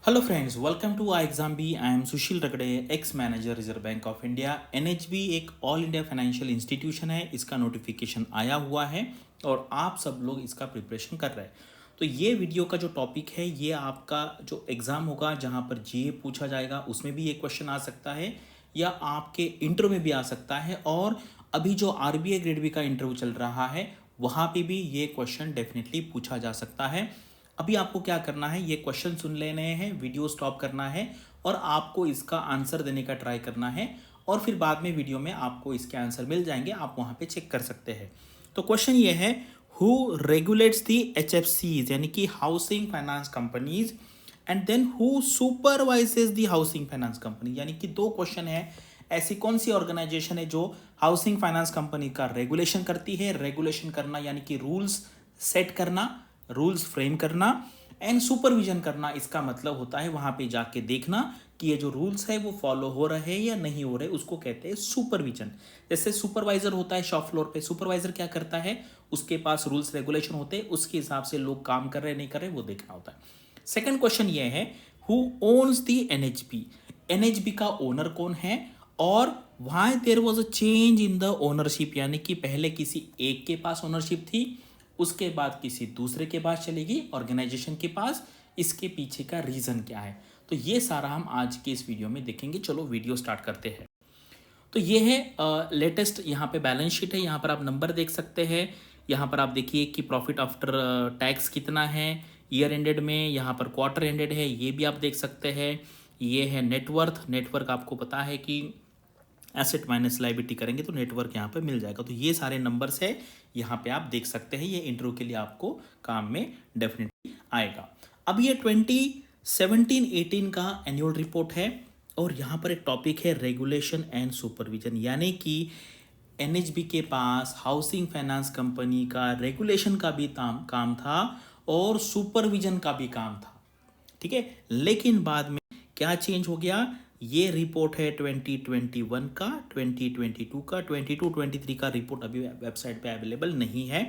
Hello friends, welcome to ixamBee. I am Sushil Ragade, ex manager Reserve Bank of India. NHB एक all India financial institution है। इसका notification आया हुआ है और आप सब लोग इसका प्रिपरेशन कर रहे हैं। तो ये वीडियो का जो टॉपिक है, ये आपका जो एग्ज़ाम होगा जहाँ पर जीए पूछा जाएगा, उसमें भी ये क्वेश्चन आ सकता है या आपके इंटरव्यू में भी आ सकता है। और अभी जो आरबीआई ग्रेड बी का इंटरव्यू चल रहा है, वहाँ पे भी ये क्वेश्चन डेफिनेटली पूछा जा सकता है। अभी आपको क्या करना है, ये क्वेश्चन सुन लेने हैं, वीडियो स्टॉप करना है और आपको इसका आंसर देने का ट्राई करना है। और फिर बाद में वीडियो में आपको इसके आंसर मिल जाएंगे, आप वहाँ पे चेक कर सकते हैं। तो क्वेश्चन ये है, हु रेगुलेट्स दी एचएफसीज यानी कि housing finance companies, and then who supervises the housing finance company. यानी कि दो क्वेश्चन है, ऐसी कौन सी ऑर्गेनाइजेशन है जो हाउसिंग फाइनेंस कंपनी का रेगुलेशन करती है। रेगुलेशन करना यानी कि रूल्स सेट करना, रूल्स फ्रेम करना, एंड सुपरविजन करना। इसका मतलब होता है वहां पे जाके देखना कि ये जो रूल्स है वो फॉलो हो रहे हैं या नहीं हो रहे, उसको कहते हैं सुपरविजन। जैसे सुपरवाइजर होता है शॉप फ्लोर पे, सुपरवाइजर क्या करता है, उसके पास रूल्स रेगुलेशन होते हैं, उसके हिसाब से लोग काम कर रहे नहीं कर रहे वो देखना होता है। सेकंड क्वेश्चन ये है, who owns the NHB. NHB का ओनर कौन है और why there was a change in the ownership. यानी कि पहले किसी एक के पास ओनरशिप थी, उसके बाद किसी दूसरे के पास चलेगी, ऑर्गेनाइजेशन के पास। इसके पीछे का रीजन क्या है, तो ये सारा हम आज के इस वीडियो में देखेंगे। चलो वीडियो स्टार्ट करते हैं। तो ये है लेटेस्ट, यहाँ पे बैलेंस शीट है, यहाँ पर आप नंबर देख सकते हैं। यहाँ पर आप देखिए कि प्रॉफिट आफ्टर टैक्स कितना है ईयर एंडेड में, यहाँ पर क्वार्टर एंडेड है, ये भी आप देख सकते हैं। ये है नेटवर्थ। नेटवर्क आपको पता है कि एसेट माइनस लाइबिलिटी करेंगे तो नेटवर्क यहाँ पे मिल जाएगा। तो ये सारे नंबर्स है, यहाँ पे आप देख सकते हैं। ये इंटरव्यू के लिए आपको काम में डेफिनेटली आएगा। अब ये 2017-18 का एनुअल रिपोर्ट है और यहाँ पर एक टॉपिक है रेगुलेशन एंड सुपरविजन। यानी कि एनएचबी के पास हाउसिंग फाइनेंस कंपनी का रेगुलेशन का भी काम था और सुपरविजन का भी काम था। ठीक है, लेकिन बाद में क्या चेंज हो गया, ये रिपोर्ट है 2021 का, 2022 का, 22-23 का रिपोर्ट अभी वेबसाइट पे अवेलेबल नहीं है।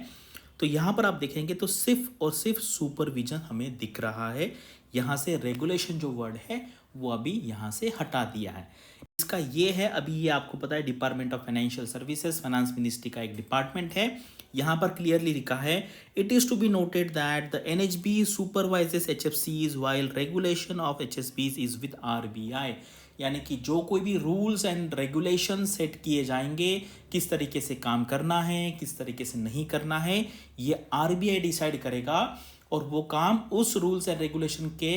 तो यहाँ पर आप देखेंगे तो सिर्फ और सिर्फ सुपरविजन हमें दिख रहा है। यहाँ से रेगुलेशन जो वर्ड है वो अभी यहाँ से हटा दिया है। इसका ये है, अभी ये आपको पता है department of financial services, finance ministry का एक डिपार्टमेंट है। यहाँ पर क्लियरली लिखा है, it is to be noted that the NHB supervises एचएफसीज while regulation of HSBs is with RBI. यानी कि जो कोई भी रूल्स एंड रेगुलेशन सेट किए जाएंगे, किस तरीके से काम करना है, किस तरीके से नहीं करना है, ये आरबीआई डिसाइड करेगा। और वो काम उस रूल्स एंड रेगुलेशन के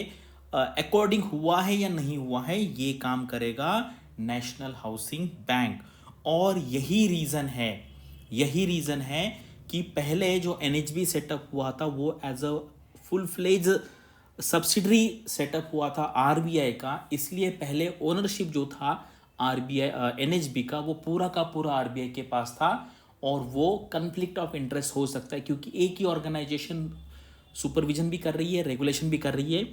अकॉर्डिंग हुआ है या नहीं हुआ है, ये काम करेगा नेशनल हाउसिंग बैंक। और यही रीज़न है कि पहले जो एनएचबी सेटअप हुआ था वो as a full fledge subsidiary setup हुआ था आरबीआई का। इसलिए पहले ओनरशिप जो था आरबीआई एनएचबी का, वो पूरा का पूरा आरबीआई के पास था। और वो कन्फ्लिक्ट ऑफ इंटरेस्ट हो सकता है क्योंकि एक ही ऑर्गेनाइजेशन सुपरविजन भी कर रही है, रेगुलेशन भी कर रही है।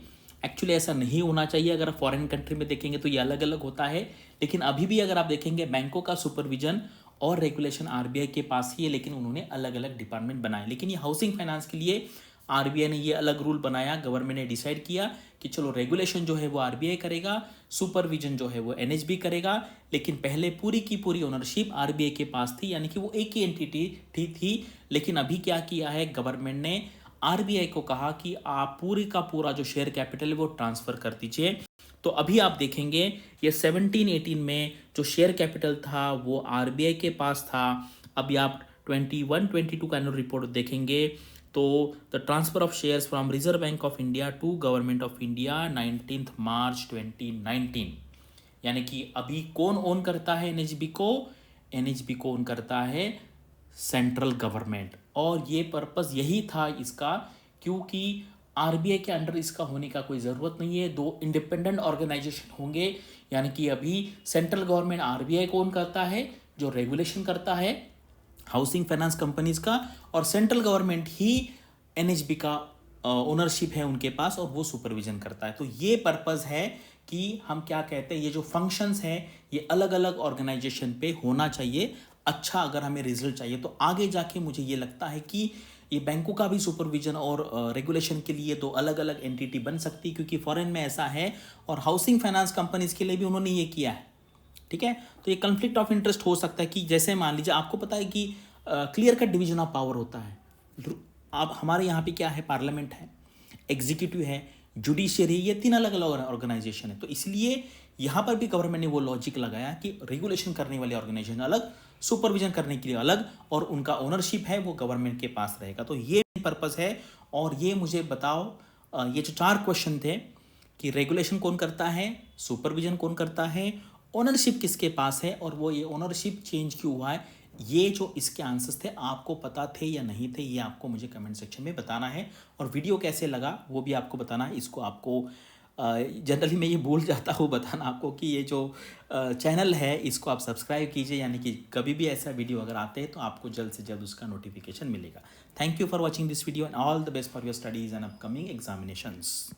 एक्चुअली ऐसा नहीं होना चाहिए। अगर आप फॉरेन कंट्री में देखेंगे तो ये अलग अलग होता है, लेकिन अभी भी अगर आप देखेंगे बैंकों का सुपरविजन और रेगुलेशन आरबीआई के पास ही है, लेकिन उन्होंने अलग अलग डिपार्टमेंट बनाए। लेकिन ये हाउसिंग फाइनेंस के लिए आरबीआई ने ये अलग रूल बनाया, गवर्नमेंट ने डिसाइड किया कि चलो रेगुलेशन जो है वो आरबीआई करेगा, सुपरविजन जो है वो एनएचबी करेगा। लेकिन पहले पूरी की पूरी ओनरशिप आरबीआई के पास थी, यानी कि वो एक ही एंटिटी थी। लेकिन अभी क्या किया है, गवर्नमेंट ने आरबीआई को कहा कि आप पूरी का पूरा जो शेयर कैपिटल है वो ट्रांसफर कर दीजिए। तो अभी आप देखेंगे ये 17-18 में जो शेयर कैपिटल था वो आरबीआई के पास था। अभी आप 21-22 का एनुअल रिपोर्ट देखेंगे तो the transfer of shares from Reserve Bank of India to Government of India 19 March 2019। यानी कि अभी कौन ओन करता है एनएचबी को, एनएचबी को ओन करता है सेंट्रल गवर्नमेंट। और ये पर्पस यही था इसका, क्योंकि आरबीआई के अंडर इसका होने का कोई ज़रूरत नहीं है, दो इंडिपेंडेंट ऑर्गेनाइजेशन होंगे। यानी कि अभी सेंट्रल गवर्नमेंट आरबीआई को ओन करता है, जो रेगुलेशन करता है हाउसिंग फाइनेंस कंपनीज का, और सेंट्रल गवर्नमेंट ही एनएचबी का ओनरशिप है उनके पास और वो सुपरविजन करता है। तो ये पर्पस है कि हम क्या कहते हैं, ये जो फंक्शंस हैं ये अलग अलग ऑर्गेनाइजेशन पे होना चाहिए। अच्छा, अगर हमें रिजल्ट चाहिए तो आगे जाके मुझे ये लगता है कि ये बैंकों का भी सुपरविजन और रेगुलेशन के लिए दो अलग अलग एंटिटी बन सकती है, क्योंकि फॉरेन में ऐसा है, और हाउसिंग फाइनेंस कंपनीज के लिए भी उन्होंने ये किया है। ठीक है, तो ये कन्फ्लिक्ट ऑफ इंटरेस्ट हो सकता है कि जैसे मान लीजिए आपको पता है कि clear cut division of power होता है। अब हमारे यहाँ पे क्या है, पार्लियामेंट है, एग्जीक्यूटिव है, जुडिशियरी, ये तीन अलग अलग ऑर्गेनाइजेशन है। तो इसलिए यहाँ पर भी गवर्नमेंट ने वो लॉजिक लगाया कि रेगुलेशन करने वाले ऑर्गेनाइजेशन अलग, सुपरविजन करने के लिए अलग, और उनका ओनरशिप है वो गवर्नमेंट के पास रहेगा। तो ये पर्पस है। और ये मुझे बताओ, ये जो 4 क्वेश्चन थे कि रेगुलेशन कौन करता है, सुपरविजन कौन करता है, ओनरशिप किसके पास है, और वो ये ओनरशिप चेंज क्यों हुआ है, ये जो इसके आंसर्स थे आपको पता थे या नहीं थे, ये आपको मुझे कमेंट सेक्शन में बताना है। और वीडियो कैसे लगा वो भी आपको बताना है। इसको आपको जनरली मैं ये भूल जाता हूँ बताना आपको कि ये जो चैनल है इसको आप सब्सक्राइब कीजिए, यानी कि कभी भी ऐसा वीडियो अगर आते हैं तो आपको जल्द से जल्द उसका नोटिफिकेशन मिलेगा। Thank you for watching this video and all the best for your studies and upcoming examinations.